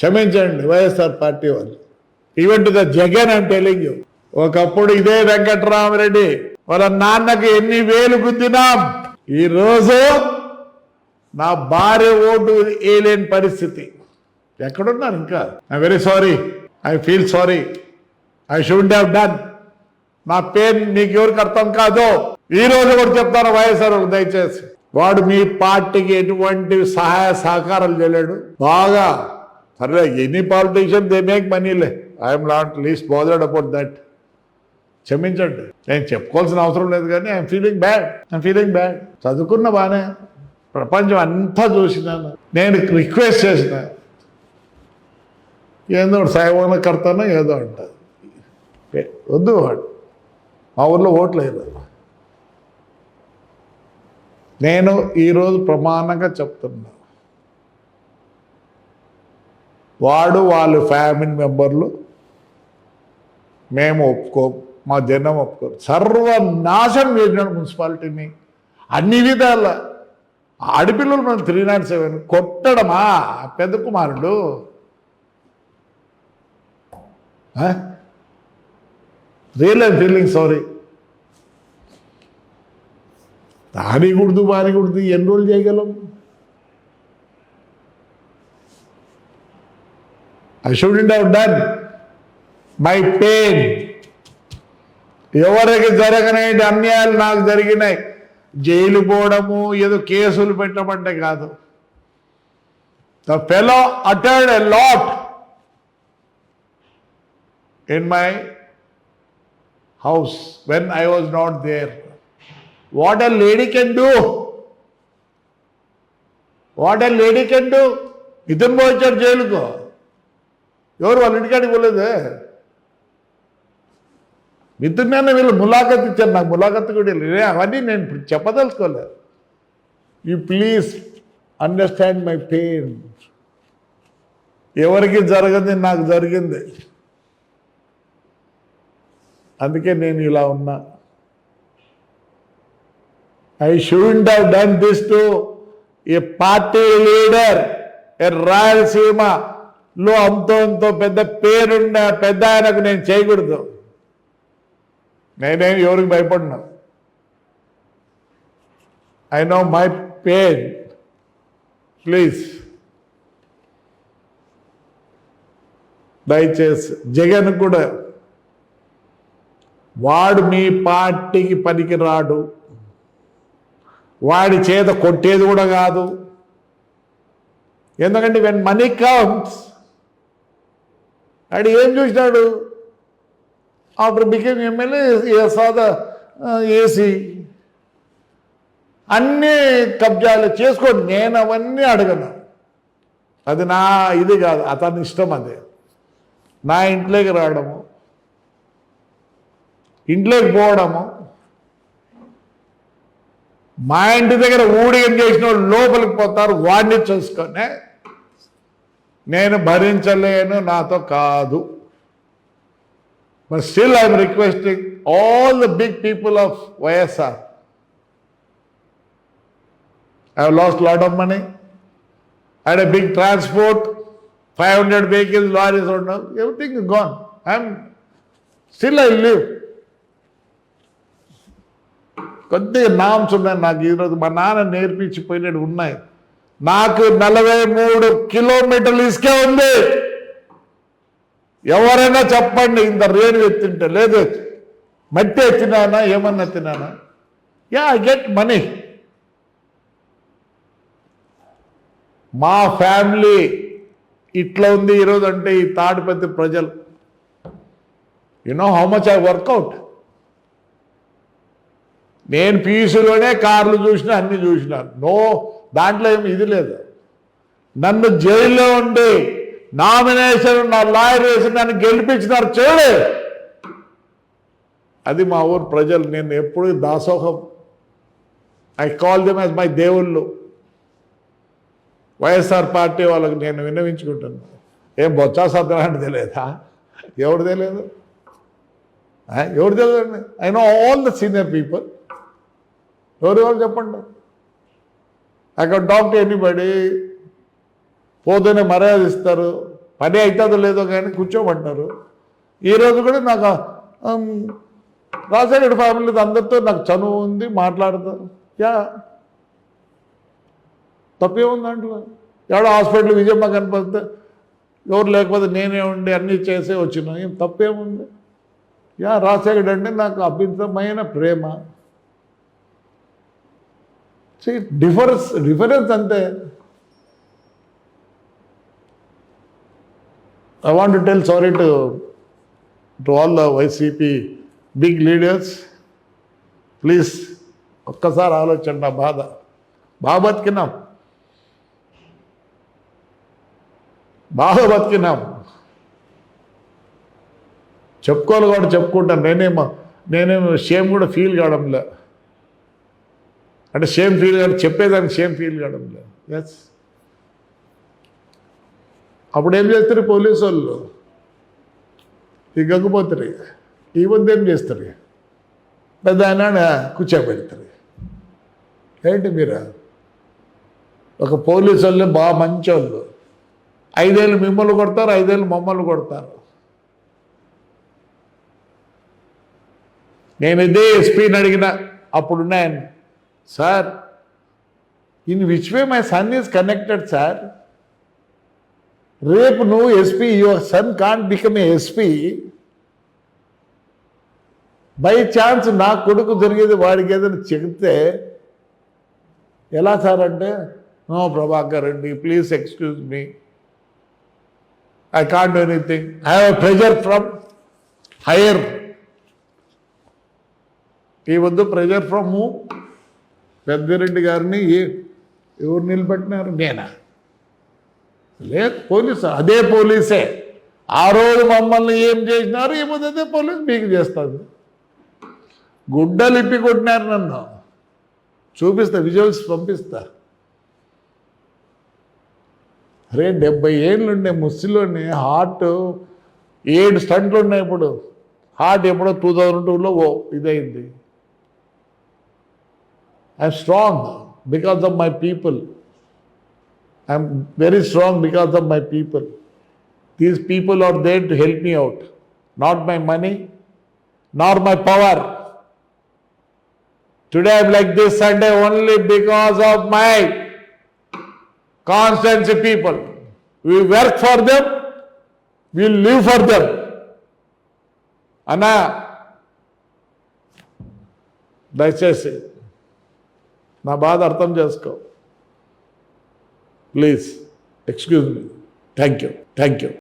క్షమించండి వైఎస్ఆర్ పార్టీ వాళ్ళు. Even to the Jagan I'm telling you. ఒకప్పుడు ఇదే వెంకట్రామరెడ్డి వాళ్ళ నాన్నకి ఎన్ని వేలు గుద్దినాం. ఈరోజు నా భార్య ఓటు వేయలేని పరిస్థితి. ఎక్కడున్నారు ఇంకా? I very sorry, I feel sorry, I should have done. నా పెయిన్ మీకు ఎవరికి అర్థం కాదు. ఈ రోజు కూడా చెప్తాను వైఎస్ఆర్ దయచేసి, వాడు మీ పార్టీకి ఎటువంటి సహాయ సహకారాలు చేయలేడు. బాగా సరే, ఎనీ పాలిటీషియన్ దే మేక్ మనీలే, I'm not least bothered about that. క్షమించండి, నేను చెప్పుకోవాల్సిన అవసరం లేదు, కానీ ఐఎమ్ ఫీలింగ్ బ్యాడ్. చదువుకున్న బాగానే, ప్రపంచం అంతా చూసినాను. నేను రిక్వెస్ట్ చేసిన, ఏదో సాయమాన కడతానో ఏదో అంటుంది. వద్దు, వాడు మా ఊర్లో ఓట్లు లేదు. నేను ఈరోజు ప్రమాణంగా చెప్తున్నా, వాడు వాళ్ళ ఫ్యామిలీ మెంబర్లు మేము ఒప్పుకోము, మా జనం ఒప్పుకోరు. సర్వనాశనం చేసినాడు మున్సిపాలిటీని అన్ని విధాల. ఆడపిల్లలు మనం 307 కొట్టడమా పెద్ద కుమారుడు? Real I'm feeling sorry. దానికూడదు మానికూడదు ఎన్ని రోజులు చేయగలం? I shouldn't have done my pain. ఎవరికి జరగని అన్యాయాలు నాకు జరిగినాయి. జైలు పోవడము, ఏదో కేసులు పెట్టమంటే కాదు. The fellow uttered a lot in my house when I was not there. What a lady can do. ఇతను పోయించాడు జైలుకు. ఎవరు వాళ్ళ ఇంటికాడికి పోలేదే. మిత్రునే వీళ్ళు ములాఖత్ ఇచ్చారు, నాకు ములాఖత్ కూడా వెళ్ళి. అవన్నీ నేను చెప్పదలుచుకోలేదు. You please understand my pain. ఎవరికి జరగదు, నాకు జరిగింది. అందుకే నేను ఇలా ఉన్నా. I shouldn't have done this to a party leader, a రాయలసీమలో అంతో పెద్ద పేరున్న పెద్ద ఆయనకు నేను చేయకూడదు. నేనేం ఎవరికి భయపడినా. I know my pain. Please దయచేసి జగన్ కూడా, వాడు మీ పార్టీకి పనికి రాడు, వాడి చేత కొట్టేది కూడా కాదు. ఎందుకంటే వెన్ మనీ కమ్స్, వాడు ఏం చూసినాడు? ఆఫ్టర్ బికేమ్ ఎమ్మెల్యే సాద ఏసీ అన్నీ కబ్జాలు చేసుకోండి. నేను అవన్నీ అడగను, అది నా ఇది కాదు, అతని ఇష్టం. అదే నా ఇంట్లోకి రావడము, ఇంట్లోకి పోవడము, మా ఇంటి దగ్గర ఊడిగం చేసిన వాళ్ళు లోపలికి పోతారు. వాడిని చూసుకొని నేను భరించలేను, నాతో కాదు. But still I'm requesting all the big people of YSR. I have lost lot of money. I had a big transport, 500 vehicles, lorries, everything is gone. Still I live. కొద్దిగా నామ్స్ ఉన్నాయి నాకు. ఈరోజు మా నాన్న నేర్పించిపోయినట్టు ఉన్నాయి. నాకు 43 కిలోమీటర్లు ఇసుకే ఉంది. ఎవరైనా చెప్పండి, ఇంత రేణు ఎత్తింటే. లేదు, మట్టి ఎత్తినానా, ఏమన్నా ఎత్తినానా? Yeah, I get money. మా ఫ్యామిలీ ఇట్లా ఉంది ఈరోజు అంటే ఈ తాడిపత్రి ప్రజలు. You know how much I work out. నేను పీసులోనే కార్లు చూసినా, అన్ని చూసినా. నో, దాంట్లో ఏమి ఇది లేదు. నన్ను జైల్లో ఉండి నామినేషన్ నా లాయర్ వేసి నన్ను గెలిపించినారు చూడు. అది మా ఊరు ప్రజలు. నేను ఎప్పుడు దాసోహం. I call them as my దేవుళ్ళు. వైఎస్ఆర్ పార్టీ వాళ్ళకి నేను విన్నవించుకుంటున్నాను. ఏం బొత్స సత్యనారాయణ తెలియదా? ఎవరు తెలియదు? ఎవరు తెలియదండి? I know all the senior people. ఎవరు చెప్పండి. I can talk to anybody. పోతేనే మర్యాద ఇస్తారు, పని అవుతుందో లేదో కానీ కూర్చోమంటారు. ఈరోజు కూడా నాకు రాజశేఖర ఫ్యామిలీ అందరితో నాకు చనువు ఉంది, మాట్లాడతారు. యా తప్పేముంది దాంట్లో? ఎవడో హాస్పిటల్ విజయమ్మ కనపడితే ఎవరు లేకపోతే నేనే ఉండి అన్నీ చేసే వచ్చినా ఏం తప్పేముంది? యా రాజశేఖర్ అంటే నాకు అభితమైన ప్రేమ. డిఫరెన్స్ అంతే. I want to tell sorry to all the YCP big leaders. Please, ఒక్కసారి ఆలోచన. బాధ బాగా బతికినాం. చెప్పుకోవాలి కూడా చెప్పుకుంటాను. నేనేమో షేమ్ కూడా ఫీల్ కావడంలే. అంటే షేమ్ ఫీల్ కాదు, చెప్పేదానికి షేమ్ ఫీల్ కావడంలే. ఎస్, అప్పుడు ఏం చేస్తారు పోలీసు వాళ్ళు? ఈ గగ్గిపోతారు. ఈ వద్దు ఏం చేస్తారు? పెద్ద ఆయన కూర్చోబెడతారు. ఏంటి మీరు? ఒక పోలీసు వాళ్ళు బాగా మంచి వాళ్ళు. 5 ఏళ్ళు మిమ్మల్ని కొడతారు, 5 ఏళ్ళు మమ్మల్ని కొడతారు. నేను ఇదే ఎస్పీని అడిగిన అప్పుడున్నాయని, sir in which way my son is connected sir? రేపు నువ్వు SP, your son can't become a SP. By chance నా కొడుకు జరిగేది వాడికి ఏదైనా చెబితే ఎలా సార్ అంటే, no Prabhakar Reddy please excuse me, I can't do anything, I have a pressure from higher. ఈ వద్దు ప్రెజర్ ఫ్రమ్ హూ? పెద్దిరెడ్డి గారిని ఎవరు నిలబెట్టినారు? నేనా? లేదు, పోలీసు. అదే పోలీసే ఆ రోజు మమ్మల్ని ఏం చేసినారు, ఏమో అదే పోలీసు మీకు చేస్తుంది. గుడ్డలిప్పి కొట్టినారు నన్ను. చూపిస్తా, విజువల్స్ పంపిస్తా. అరే 70 ఏళ్ళు ఉండే ముస్లింలోని హార్ట్ 7 స్టంట్లు ఉన్నాయి. ఇప్పుడు హార్ట్ ఎప్పుడో 2002లో ఇదైంది. I'm strong because of my people. I'm very strong because of my people. These people are there to help me out. Not my money, nor my power. Today I'm like this Sunday only because of my constancy people. We work for them, we live for them. Anna, దయచేసి నా బాధ అర్థం చేసుకో. Please, excuse me. Thank you.